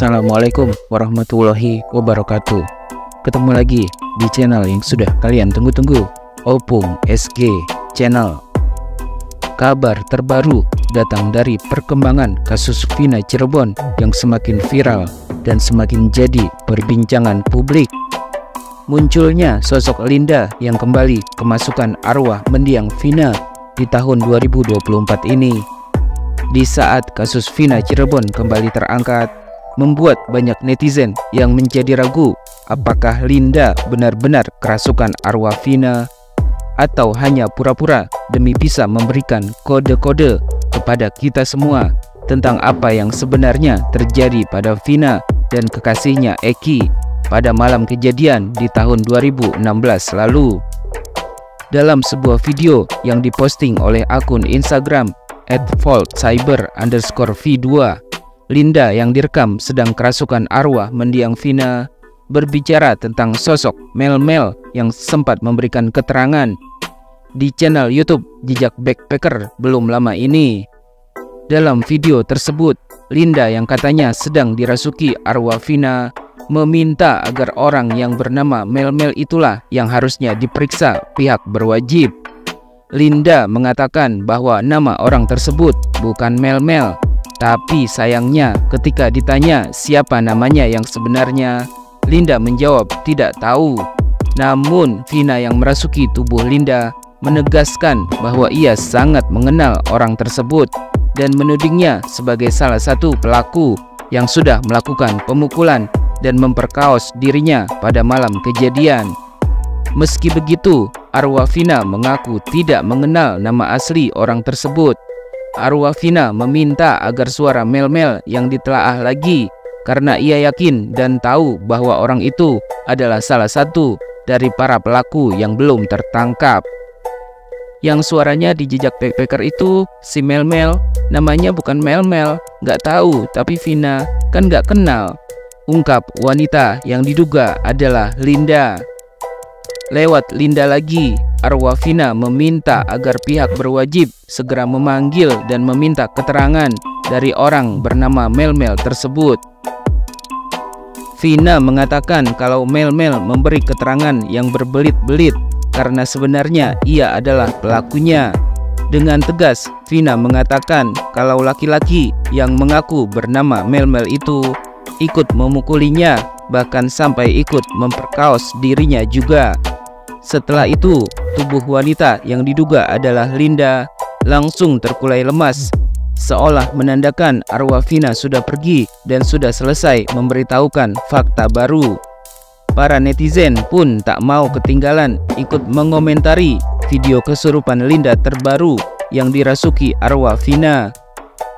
Assalamualaikum warahmatullahi wabarakatuh. Ketemu lagi di channel yang sudah kalian tunggu-tunggu, Opung SG Channel. Kabar terbaru datang dari perkembangan kasus Vina Cirebon yang semakin viral dan semakin jadi perbincangan publik. Munculnya sosok Linda yang kembali kemasukan arwah mendiang Vina di tahun 2024 ini. Di saat kasus Vina Cirebon kembali terangkat, membuat banyak netizen yang menjadi ragu apakah Linda benar-benar kerasukan arwah Vina atau hanya pura-pura demi bisa memberikan kode-kode kepada kita semua tentang apa yang sebenarnya terjadi pada Vina dan kekasihnya Eki pada malam kejadian di tahun 2016 lalu. Dalam sebuah video yang diposting oleh akun Instagram @voltcyber_v2, Linda yang direkam sedang kerasukan arwah mendiang Vina berbicara tentang sosok Mel-Mel yang sempat memberikan keterangan di channel YouTube Jejak Backpacker belum lama ini. Dalam video tersebut, Linda yang katanya sedang dirasuki arwah Vina meminta agar orang yang bernama Mel-Mel itulah yang harusnya diperiksa pihak berwajib. Linda mengatakan bahwa nama orang tersebut bukan Mel-Mel, tapi sayangnya ketika ditanya siapa namanya yang sebenarnya, Linda menjawab tidak tahu. Namun Vina yang merasuki tubuh Linda menegaskan bahwa ia sangat mengenal orang tersebut dan menudingnya sebagai salah satu pelaku yang sudah melakukan pemukulan dan memperkaos dirinya pada malam kejadian. Meski begitu, arwah Vina mengaku tidak mengenal nama asli orang tersebut. Arwah Vina meminta agar suara Mel-Mel yang ditelaah lagi karena ia yakin dan tahu bahwa orang itu adalah salah satu dari para pelaku yang belum tertangkap. Yang suaranya di Jejak Backpacker itu si Mel-Mel, namanya bukan Mel-Mel, nggak tahu, tapi Vina kan nggak kenal, ungkap wanita yang diduga adalah Linda. Lewat Linda lagi, arwah Vina meminta agar pihak berwajib segera memanggil dan meminta keterangan dari orang bernama Mel-Mel tersebut. Vina mengatakan kalau Mel-Mel memberi keterangan yang berbelit-belit karena sebenarnya ia adalah pelakunya. Dengan tegas, Vina mengatakan kalau laki-laki yang mengaku bernama Mel-Mel itu ikut memukulinya, bahkan sampai ikut memperkaos dirinya juga. Setelah itu, tubuh wanita yang diduga adalah Linda langsung terkulai lemas, seolah menandakan arwah Vina sudah pergi dan sudah selesai memberitahukan fakta baru. Para netizen pun tak mau ketinggalan ikut mengomentari video kesurupan Linda terbaru yang dirasuki arwah Vina.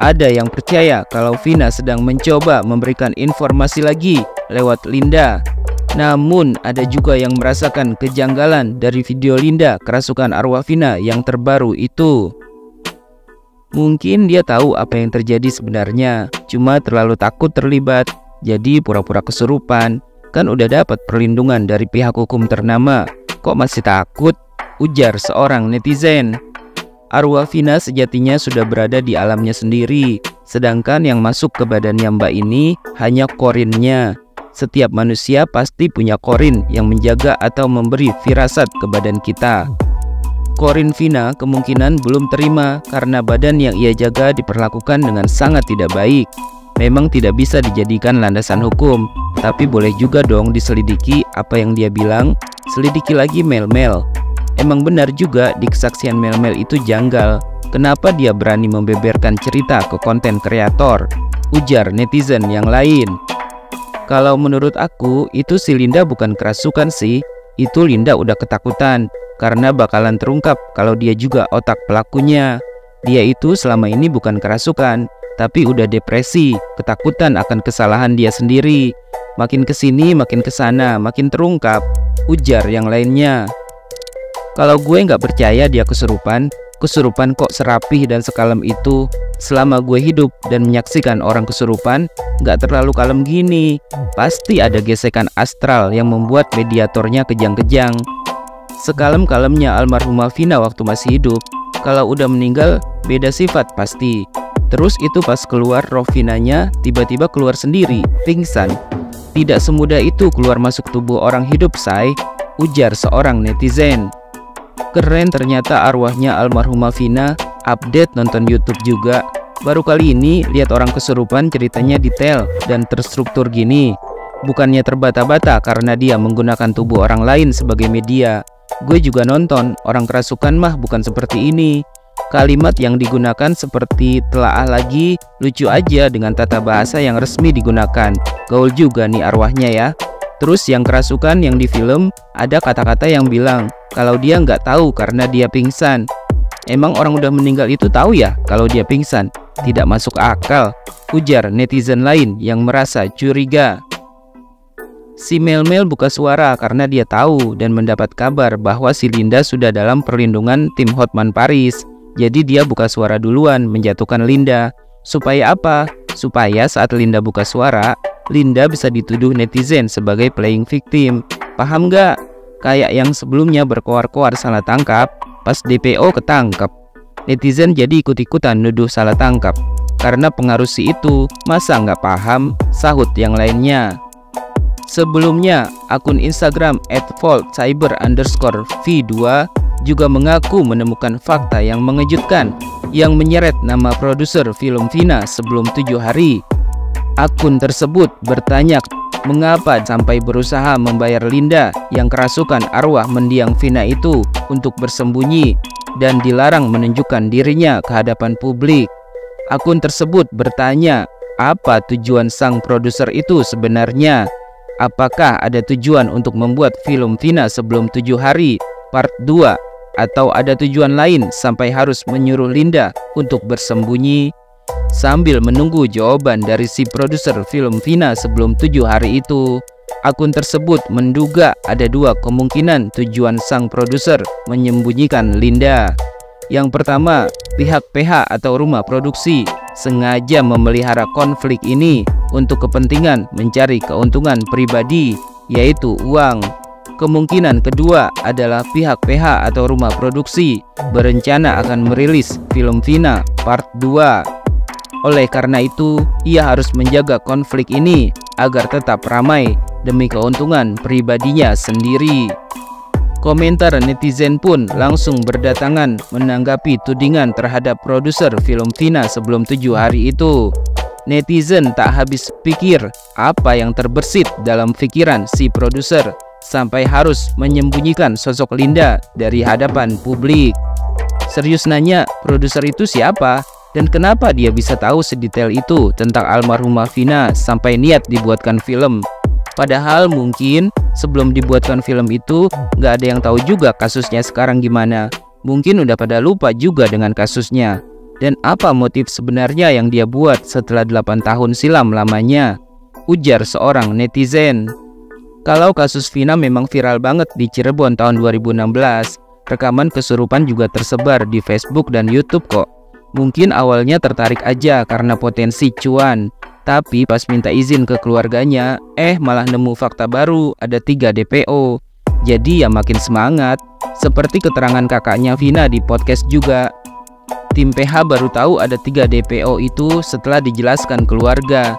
Ada yang percaya kalau Vina sedang mencoba memberikan informasi lagi lewat Linda. Namun ada juga yang merasakan kejanggalan dari video Linda kerasukan arwah Vina yang terbaru itu. Mungkin dia tahu apa yang terjadi sebenarnya, cuma terlalu takut terlibat, jadi pura-pura kesurupan. Kan udah dapat perlindungan dari pihak hukum ternama, kok masih takut? Ujar seorang netizen. Arwah Vina sejatinya sudah berada di alamnya sendiri, sedangkan yang masuk ke badannya Mbak ini hanya korinnya. Setiap manusia pasti punya korin yang menjaga atau memberi firasat ke badan kita. Korin Vina kemungkinan belum terima karena badan yang ia jaga diperlakukan dengan sangat tidak baik. Memang tidak bisa dijadikan landasan hukum, tapi boleh juga dong diselidiki apa yang dia bilang. Selidiki lagi Mel-Mel. Emang benar juga di kesaksian Mel-Mel itu janggal. Kenapa dia berani membeberkan cerita ke konten kreator? Ujar netizen yang lain. Kalau menurut aku, itu si Linda bukan kerasukan sih. Itu Linda udah ketakutan karena bakalan terungkap kalau dia juga otak pelakunya. Dia itu selama ini bukan kerasukan, tapi udah depresi, ketakutan akan kesalahan dia sendiri. Makin kesini, makin kesana, makin terungkap, ujar yang lainnya. Kalau gue nggak percaya dia kesurupan kok serapih dan sekalem itu. Selama gue hidup dan menyaksikan orang kesurupan, nggak terlalu kalem gini. Pasti ada gesekan astral yang membuat mediatornya kejang-kejang. Sekalem-kalemnya almarhumah Vina waktu masih hidup, kalau udah meninggal beda sifat pasti. Terus itu pas keluar roh Vinanya tiba-tiba keluar sendiri, pingsan. Tidak semudah itu keluar masuk tubuh orang hidup, say, ujar seorang netizen. Keren ternyata arwahnya almarhumah Vina, update nonton YouTube juga. Baru kali ini lihat orang kesurupan ceritanya detail dan terstruktur gini. Bukannya terbata-bata karena dia menggunakan tubuh orang lain sebagai media. Gue juga nonton, orang kerasukan mah bukan seperti ini. Kalimat yang digunakan seperti telaah lagi, lucu aja dengan tata bahasa yang resmi digunakan. Gaul juga nih arwahnya ya. Terus yang kerasukan yang di film, ada kata-kata yang bilang kalau dia nggak tahu karena dia pingsan. Emang orang udah meninggal itu tahu ya kalau dia pingsan? Tidak masuk akal, ujar netizen lain yang merasa curiga. Si Mel buka suara karena dia tahu dan mendapat kabar bahwa si Linda sudah dalam perlindungan tim Hotman Paris. Jadi dia buka suara duluan menjatuhkan Linda. Supaya apa? Supaya saat Linda buka suara, Linda bisa dituduh netizen sebagai playing victim. Paham gak? Kayak yang sebelumnya berkoar-koar salah tangkap, pas DPO ketangkep. Netizen jadi ikut-ikutan nuduh salah tangkap. Karena pengaruh si itu, masa nggak paham? Sahut yang lainnya. Sebelumnya, akun Instagram @voltcyber_v2 juga mengaku menemukan fakta yang mengejutkan yang menyeret nama produser film Vina sebelum 7 hari. Akun tersebut bertanya mengapa sampai berusaha membayar Linda yang kerasukan arwah mendiang Vina itu untuk bersembunyi dan dilarang menunjukkan dirinya ke hadapan publik. Akun tersebut bertanya, apa tujuan sang produser itu sebenarnya? Apakah ada tujuan untuk membuat film Vina sebelum 7 hari part 2? Atau ada tujuan lain sampai harus menyuruh Linda untuk bersembunyi? Sambil menunggu jawaban dari si produser film Vina sebelum 7 hari itu, akun tersebut menduga ada 2 kemungkinan tujuan sang produser menyembunyikan Linda. Yang pertama, pihak PH atau rumah produksi sengaja memelihara konflik ini untuk kepentingan mencari keuntungan pribadi, yaitu uang. Kemungkinan kedua adalah pihak PH atau rumah produksi berencana akan merilis film Vina part 2. Oleh karena itu, ia harus menjaga konflik ini agar tetap ramai demi keuntungan pribadinya sendiri. Komentar netizen pun langsung berdatangan menanggapi tudingan terhadap produser film Vina sebelum 7 hari itu. Netizen tak habis pikir apa yang terbersit dalam pikiran si produser sampai harus menyembunyikan sosok Linda dari hadapan publik. Serius nanya, produser itu siapa? Dan kenapa dia bisa tahu sedetail itu tentang almarhumah Vina sampai niat dibuatkan film? Padahal mungkin sebelum dibuatkan film itu nggak ada yang tahu juga kasusnya sekarang gimana. Mungkin udah pada lupa juga dengan kasusnya. Dan apa motif sebenarnya yang dia buat setelah 8 tahun silam lamanya? Ujar seorang netizen. Kalau kasus Vina memang viral banget di Cirebon tahun 2016, rekaman kesurupan juga tersebar di Facebook dan YouTube kok. Mungkin awalnya tertarik aja karena potensi cuan, tapi pas minta izin ke keluarganya, malah nemu fakta baru, ada 3 DPO. Jadi ya makin semangat, seperti keterangan kakaknya Vina di podcast juga. Tim PH baru tahu ada 3 DPO itu setelah dijelaskan keluarga.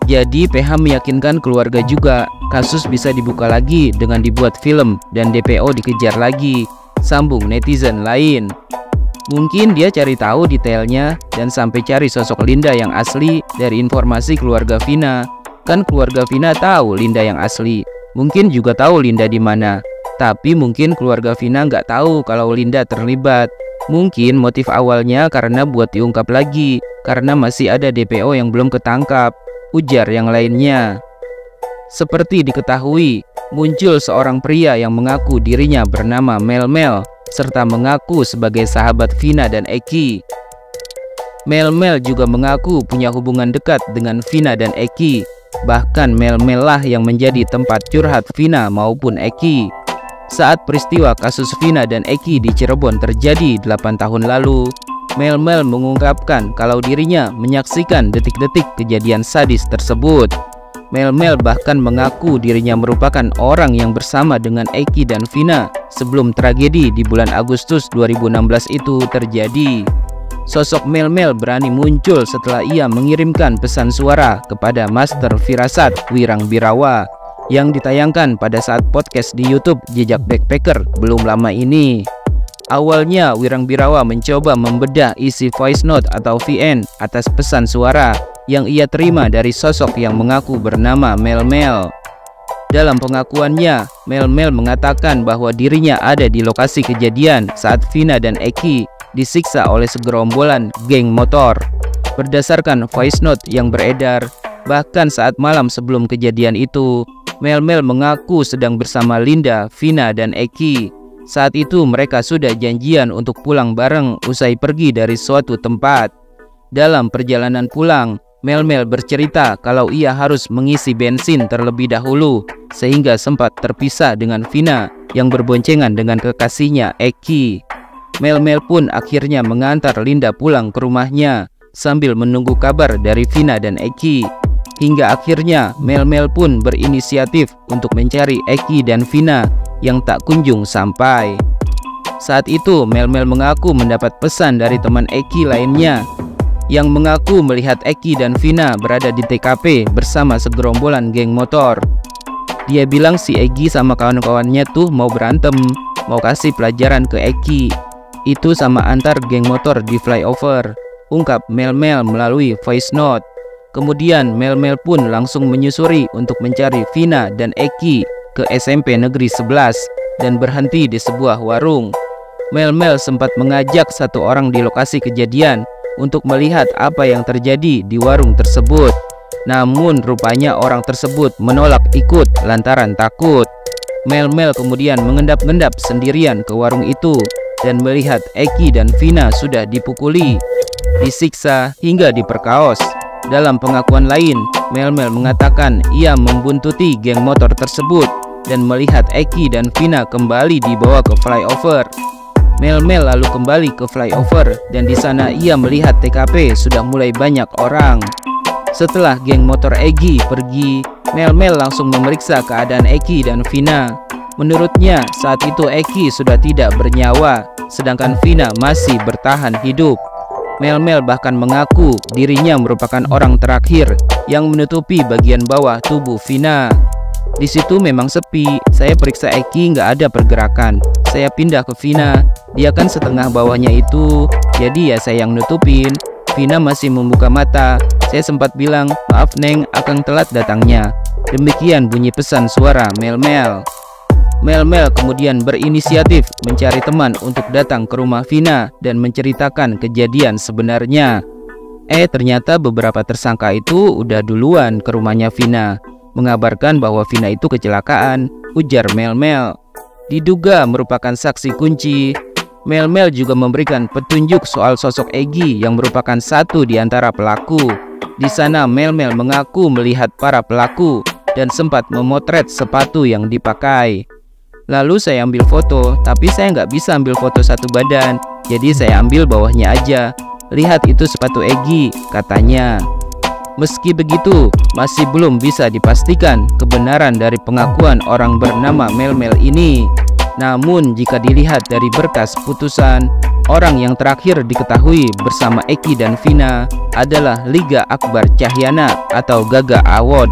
Jadi PH meyakinkan keluarga juga, kasus bisa dibuka lagi dengan dibuat film dan DPO dikejar lagi, sambung netizen lain. Mungkin dia cari tahu detailnya dan sampai cari sosok Linda yang asli dari informasi keluarga Vina. Kan keluarga Vina tahu Linda yang asli, mungkin juga tahu Linda di mana. Tapi mungkin keluarga Vina nggak tahu kalau Linda terlibat. Mungkin motif awalnya karena buat diungkap lagi, karena masih ada DPO yang belum ketangkap, ujar yang lainnya. Seperti diketahui, muncul seorang pria yang mengaku dirinya bernama Mel serta mengaku sebagai sahabat Vina dan Eki. Mel juga mengaku punya hubungan dekat dengan Vina dan Eki. Bahkan Mel lah yang menjadi tempat curhat Vina maupun Eki. Saat peristiwa kasus Vina dan Eki di Cirebon terjadi 8 tahun lalu, Mel mengungkapkan kalau dirinya menyaksikan detik-detik kejadian sadis tersebut. Mel bahkan mengaku dirinya merupakan orang yang bersama dengan Eki dan Vina sebelum tragedi di bulan Agustus 2016 itu terjadi. Sosok Mel berani muncul setelah ia mengirimkan pesan suara kepada Master Firasat Wirangbirawa yang ditayangkan pada saat podcast di YouTube Jejak Backpacker belum lama ini. Awalnya Wirangbirawa mencoba membedah isi voice note atau VN atas pesan suara yang ia terima dari sosok yang mengaku bernama Mel. Dalam pengakuannya, Mel mengatakan bahwa dirinya ada di lokasi kejadian saat Vina dan Eki disiksa oleh segerombolan geng motor. Berdasarkan voice note yang beredar, bahkan saat malam sebelum kejadian itu, Mel mengaku sedang bersama Linda, Vina, dan Eki. Saat itu mereka sudah janjian untuk pulang bareng usai pergi dari suatu tempat. Dalam perjalanan pulang, Mel bercerita kalau ia harus mengisi bensin terlebih dahulu, sehingga sempat terpisah dengan Vina yang berboncengan dengan kekasihnya Eki. Mel pun akhirnya mengantar Linda pulang ke rumahnya sambil menunggu kabar dari Vina dan Eki. Hingga akhirnya Mel pun berinisiatif untuk mencari Eki dan Vina yang tak kunjung sampai. Saat itu Mel mengaku mendapat pesan dari teman Eki lainnya yang mengaku melihat Eki dan Vina berada di TKP bersama segerombolan geng motor. Dia bilang si Eki sama kawan-kawannya tuh mau berantem, mau kasih pelajaran ke Eki. Itu sama antar geng motor di flyover, ungkap Mel melalui voice note. Kemudian Mel pun langsung menyusuri untuk mencari Vina dan Eki ke SMP Negeri 11 dan berhenti di sebuah warung. Mel sempat mengajak satu orang di lokasi kejadian untuk melihat apa yang terjadi di warung tersebut. Namun rupanya orang tersebut menolak ikut lantaran takut. Mel kemudian mengendap-endap sendirian ke warung itu dan melihat Eki dan Vina sudah dipukuli, disiksa hingga diperkaos. Dalam pengakuan lain, Mel mengatakan ia membuntuti geng motor tersebut dan melihat Eki dan Vina kembali dibawa ke flyover. Mel lalu kembali ke flyover dan di sana ia melihat TKP sudah mulai banyak orang. Setelah geng motor Eki pergi, Mel langsung memeriksa keadaan Eki dan Vina. Menurutnya saat itu Eki sudah tidak bernyawa, sedangkan Vina masih bertahan hidup. Mel bahkan mengaku dirinya merupakan orang terakhir yang menutupi bagian bawah tubuh Vina. Di situ memang sepi. Saya periksa Eki nggak ada pergerakan. Saya pindah ke Vina, dia kan setengah bawahnya itu, jadi ya saya yang nutupin. Vina masih membuka mata. Saya sempat bilang, maaf Neng, akang telat datangnya. Demikian bunyi pesan suara Mel. Mel kemudian berinisiatif mencari teman untuk datang ke rumah Vina dan menceritakan kejadian sebenarnya. Ternyata beberapa tersangka itu udah duluan ke rumahnya Vina, mengabarkan bahwa Vina itu kecelakaan, ujar Mel. Diduga merupakan saksi kunci. Mel juga memberikan petunjuk soal sosok Egi yang merupakan satu di antara pelaku. Di sana Mel mengaku melihat para pelaku dan sempat memotret sepatu yang dipakai. Lalu saya ambil foto, tapi saya nggak bisa ambil foto satu badan, jadi saya ambil bawahnya aja. Lihat itu sepatu Egi, katanya. Meski begitu, masih belum bisa dipastikan kebenaran dari pengakuan orang bernama Mel ini. Namun jika dilihat dari berkas putusan, orang yang terakhir diketahui bersama Eki dan Vina adalah Liga Akbar Cahyana atau Gaga Awad.